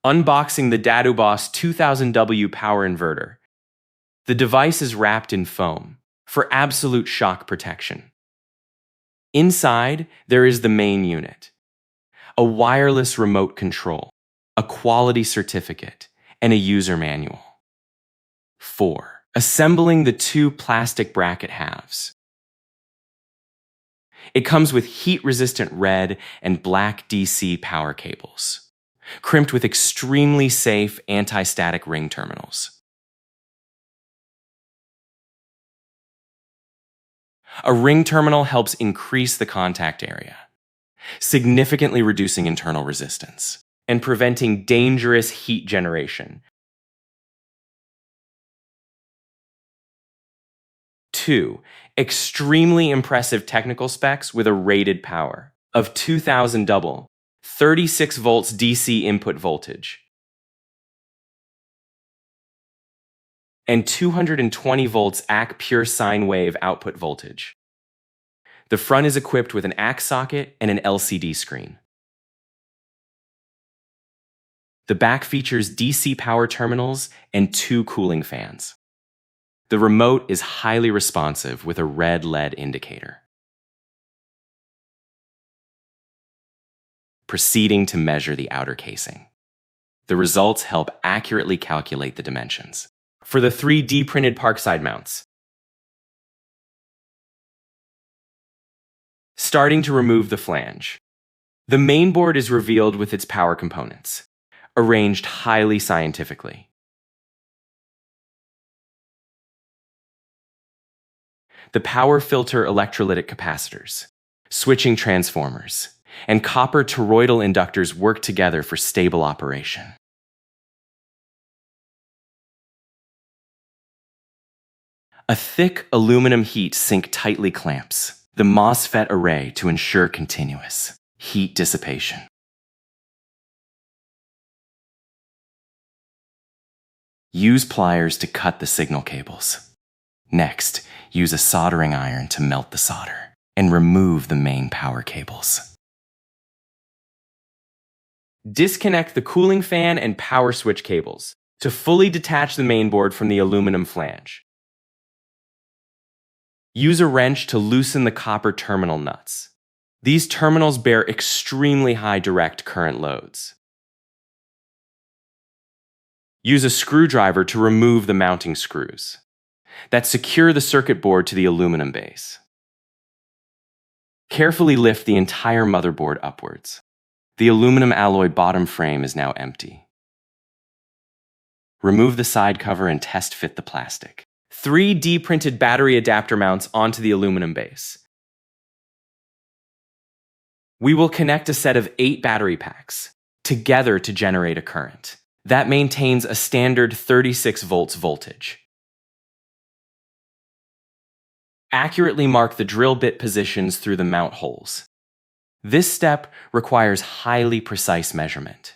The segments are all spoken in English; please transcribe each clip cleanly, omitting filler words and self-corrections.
Unboxing the Dadu Boss 2000W power inverter. The device is wrapped in foam for absolute shock protection. Inside, there is the main unit, a wireless remote control, a quality certificate, and a user manual. 4. Assembling the two plastic bracket halves. It comes with heat-resistant red and black DC power cables, crimped with extremely safe anti-static ring terminals. A ring terminal helps increase the contact area, significantly reducing internal resistance and preventing dangerous heat generation. 2. Extremely impressive technical specs with a rated power of 2000 double, 36 volts DC input voltage, and 220 volts AC pure sine wave output voltage. The front is equipped with an AC socket and an LCD screen. The back features DC power terminals and 2 cooling fans. The remote is highly responsive with a red LED indicator. Proceeding to measure the outer casing. The results help accurately calculate the dimensions for the 3D printed Parkside mounts. Starting to remove the flange. The mainboard is revealed with its power components, arranged highly scientifically. The power filter electrolytic capacitors, switching transformers, and copper toroidal inductors work together for stable operation. A thick aluminum heat sink tightly clamps the MOSFET array to ensure continuous heat dissipation. Use pliers to cut the signal cables. Next, use a soldering iron to melt the solder and remove the main power cables. Disconnect the cooling fan and power switch cables to fully detach the mainboard from the aluminum flange. Use a wrench to loosen the copper terminal nuts. These terminals bear extremely high direct current loads. Use a screwdriver to remove the mounting screws that secure the circuit board to the aluminum base. Carefully lift the entire motherboard upwards. The aluminum alloy bottom frame is now empty. Remove the side cover and test fit the plastic. 3D printed battery adapter mounts onto the aluminum base. We will connect a set of 8 battery packs together to generate a current that maintains a standard 36 volts voltage. Accurately mark the drill bit positions through the mount holes. This step requires highly precise measurement.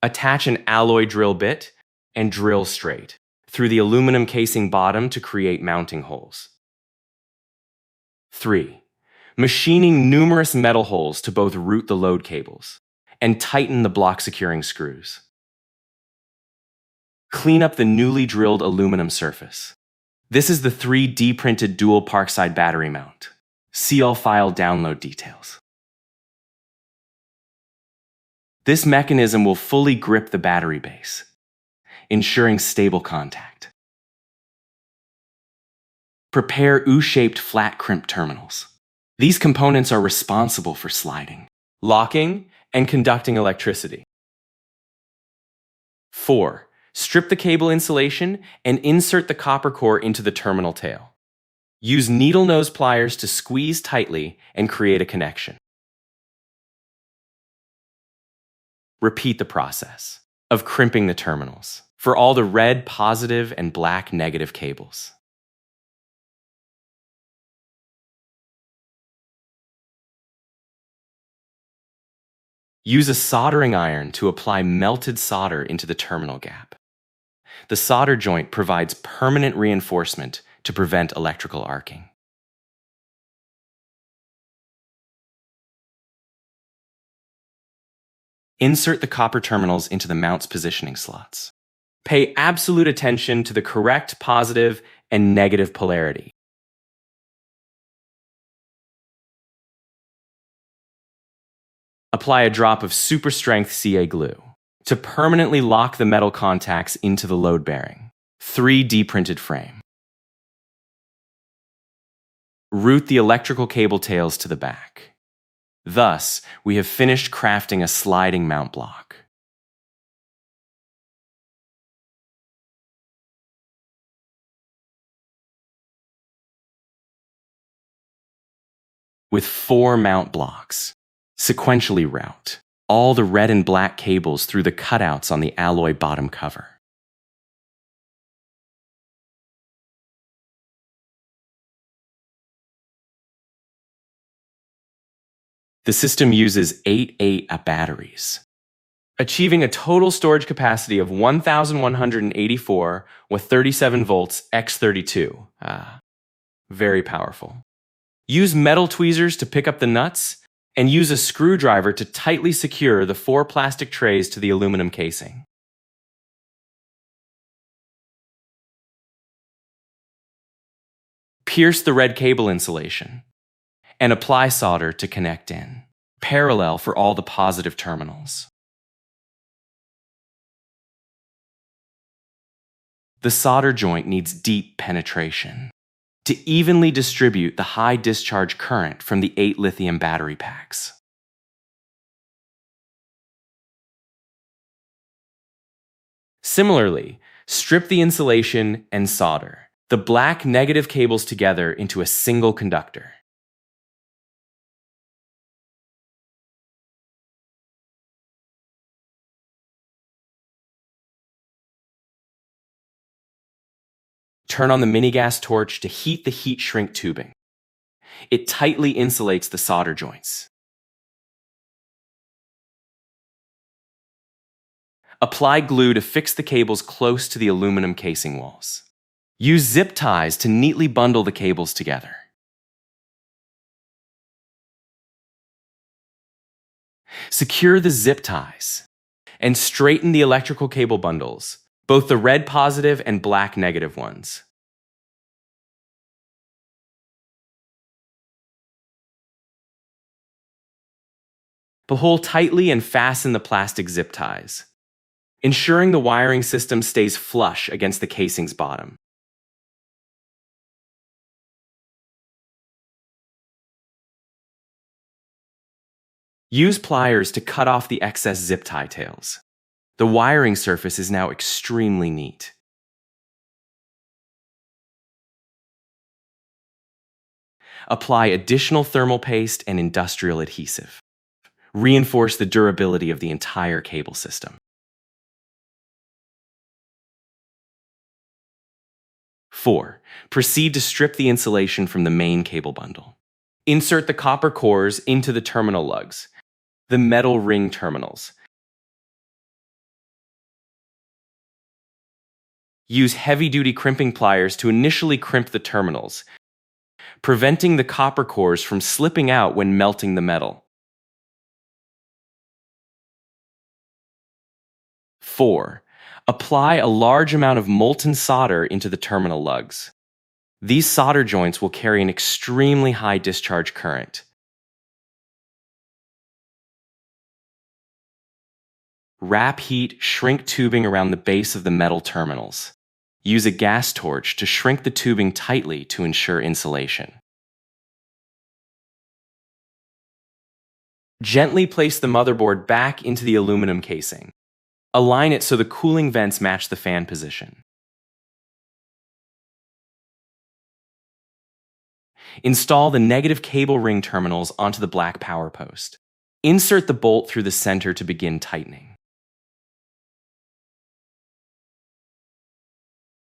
Attach an alloy drill bit and drill straight through the aluminum casing bottom to create mounting holes. 3. Machining numerous metal holes to both route the load cables and tighten the block securing screws. Clean up the newly drilled aluminum surface. This is the 3D printed dual Parkside battery mount. See all file download details. This mechanism will fully grip the battery base, ensuring stable contact. Prepare U-shaped flat crimp terminals. These components are responsible for sliding, locking, and conducting electricity. 4. Strip the cable insulation and insert the copper core into the terminal tail. Use needle nose pliers to squeeze tightly and create a connection. Repeat the process of crimping the terminals for all the red positive and black negative cables. Use a soldering iron to apply melted solder into the terminal gap. The solder joint provides permanent reinforcement to prevent electrical arcing. Insert the copper terminals into the mount's positioning slots. Pay absolute attention to the correct positive and negative polarity. Apply a drop of super strength CA glue to permanently lock the metal contacts into the load bearing. 3D printed frame. Route the electrical cable tails to the back. Thus, we have finished crafting a sliding mount block. With 4 mount blocks, sequentially route all the red and black cables through the cutouts on the alloy bottom cover. The system uses 8 batteries, achieving a total storage capacity of 1,184 with 37 volts x32. Very powerful. Use metal tweezers to pick up the nuts, and use a screwdriver to tightly secure the 4 plastic trays to the aluminum casing. Pierce the red cable insulation, and apply solder to connect in, parallel for all the positive terminals. The solder joint needs deep penetration to evenly distribute the high discharge current from the 8 lithium battery packs. Similarly, strip the insulation and solder the black negative cables together into a single conductor. Turn on the mini gas torch to heat the heat shrink tubing. It tightly insulates the solder joints. Apply glue to fix the cables close to the aluminum casing walls. Use zip ties to neatly bundle the cables together. Secure the zip ties and straighten the electrical cable bundles, both the red positive and black negative ones. Pull tightly and fasten the plastic zip ties, ensuring the wiring system stays flush against the casing's bottom. Use pliers to cut off the excess zip tie tails. The wiring surface is now extremely neat. Apply additional thermal paste and industrial adhesive. Reinforce the durability of the entire cable system. 4. Proceed to strip the insulation from the main cable bundle. Insert the copper cores into the terminal lugs, the metal ring terminals. Use heavy-duty crimping pliers to initially crimp the terminals, preventing the copper cores from slipping out when melting the metal. 4. Apply a large amount of molten solder into the terminal lugs. These solder joints will carry an extremely high discharge current. Wrap heat shrink tubing around the base of the metal terminals. Use a gas torch to shrink the tubing tightly to ensure insulation. Gently place the motherboard back into the aluminum casing. Align it so the cooling vents match the fan position. Install the negative cable ring terminals onto the black power post. Insert the bolt through the center to begin tightening.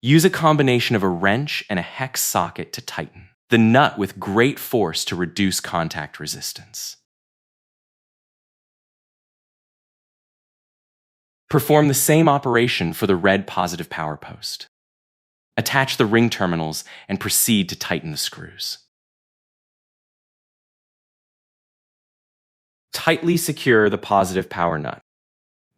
Use a combination of a wrench and a hex socket to tighten the nut with great force to reduce contact resistance. Perform the same operation for the red positive power post. Attach the ring terminals and proceed to tighten the screws. Tightly secure the positive power nut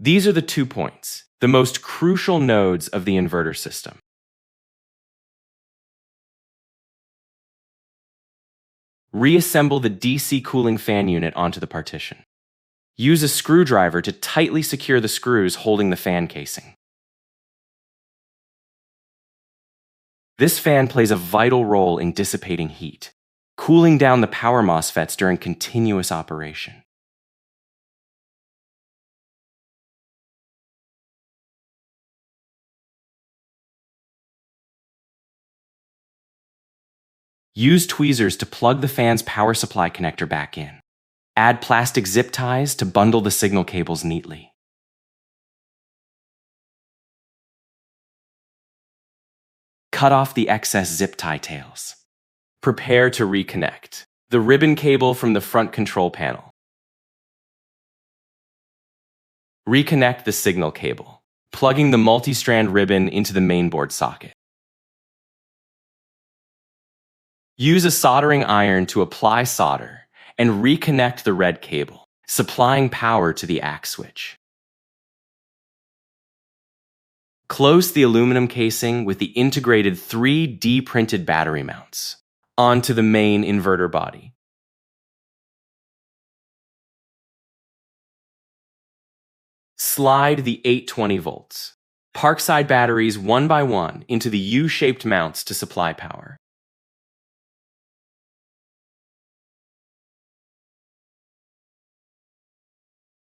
These are the 2 points, the most crucial nodes of the inverter system. Reassemble the DC cooling fan unit onto the partition. Use a screwdriver to tightly secure the screws holding the fan casing. This fan plays a vital role in dissipating heat, cooling down the power MOSFETs during continuous operation. Use tweezers to plug the fan's power supply connector back in. Add plastic zip ties to bundle the signal cables neatly. Cut off the excess zip tie tails. Prepare to reconnect the ribbon cable from the front control panel. Reconnect the signal cable, plugging the multi-strand ribbon into the mainboard socket. Use a soldering iron to apply solder and reconnect the red cable, supplying power to the ACK switch. Close the aluminum casing with the integrated 3D printed battery mounts onto the main inverter body. Slide the 820 volts Parkside batteries one by one into the U-shaped mounts to supply power.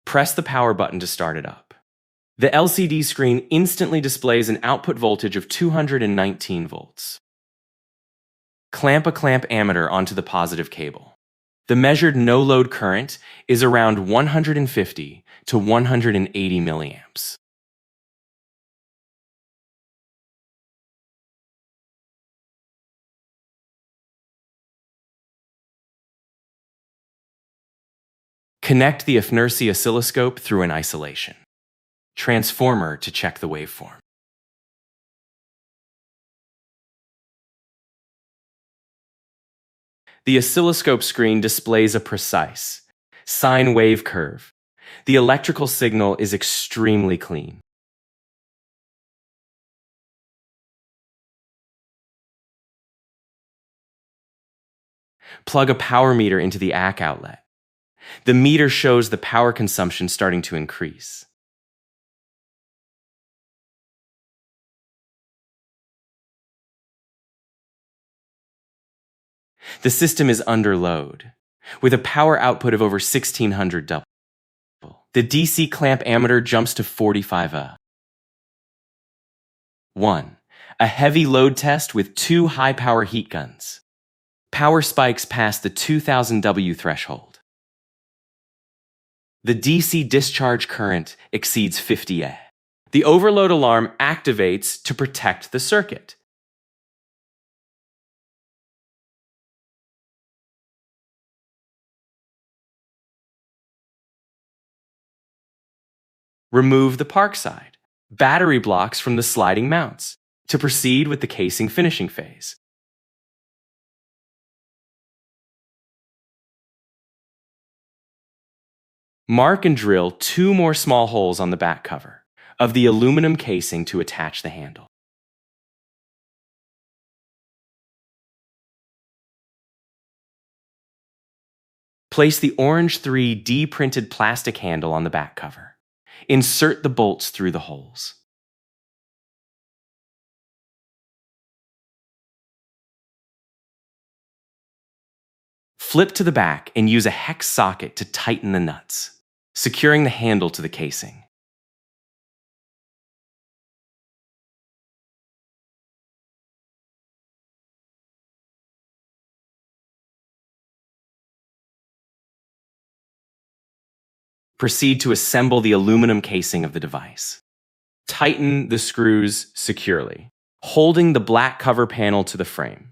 Press the power button to start it up. The LCD screen instantly displays an output voltage of 219 volts. Clamp a clamp ammeter onto the positive cable. The measured no-load current is around 150 to 180 milliamps. Connect the inertia oscilloscope through an isolation transformer to check the waveform. The oscilloscope screen displays a precise sine wave curve. The electrical signal is extremely clean. Plug a power meter into the ACK outlet. The meter shows the power consumption starting to increase. The system is under load, with a power output of over 1600 double. The DC clamp ammeter jumps to 45 A. 1. A heavy load test with 2 high-power heat guns. Power spikes past the 2000 W threshold. The DC discharge current exceeds 50 A. The overload alarm activates to protect the circuit. Remove the Parkside battery blocks from the sliding mounts to proceed with the casing finishing phase. Mark and drill 2 more small holes on the back cover of the aluminum casing to attach the handle. Place the orange 3D printed plastic handle on the back cover. Insert the bolts through the holes. Flip to the back and use a hex socket to tighten the nuts, securing the handle to the casing. Proceed to assemble the aluminum casing of the device. Tighten the screws securely, holding the black cover panel to the frame.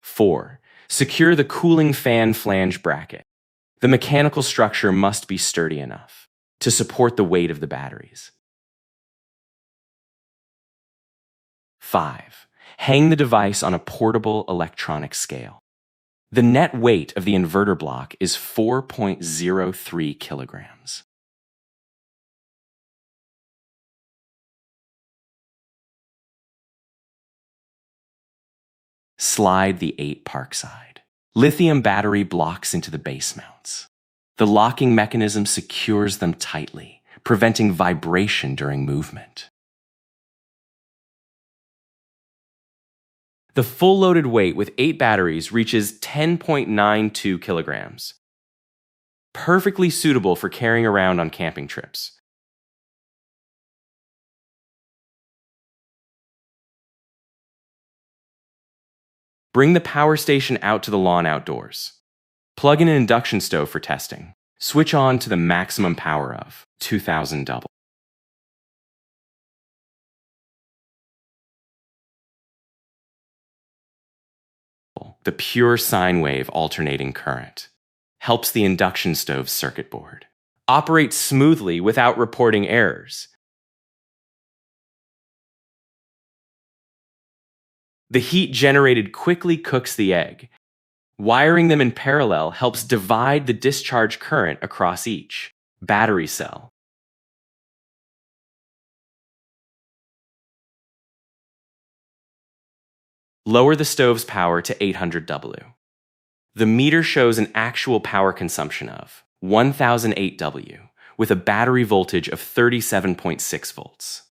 Four, secure the cooling fan flange bracket. The mechanical structure must be sturdy enough to support the weight of the batteries. 5. Hang the device on a portable electronic scale. The net weight of the inverter block is 4.03 kilograms. Slide the 8 Parkside. Lithium battery blocks into the base mounts. The locking mechanism secures them tightly, preventing vibration during movement. The full loaded weight with 8 batteries reaches 10.92 kilograms. Perfectly suitable for carrying around on camping trips. Bring the power station out to the lawn outdoors. Plug in an induction stove for testing. Switch on to the maximum power of 2000 double. The pure sine wave alternating current helps the induction stove's circuit board operate smoothly without reporting errors. The heat generated quickly cooks the egg. Wiring them in parallel helps divide the discharge current across each battery cell. Lower the stove's power to 800 W. The meter shows an actual power consumption of 1008 W with a battery voltage of 37.6 volts.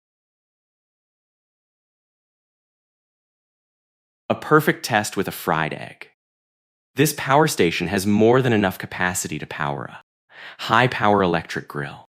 A perfect test with a fried egg. This power station has more than enough capacity to power a high-power electric grill.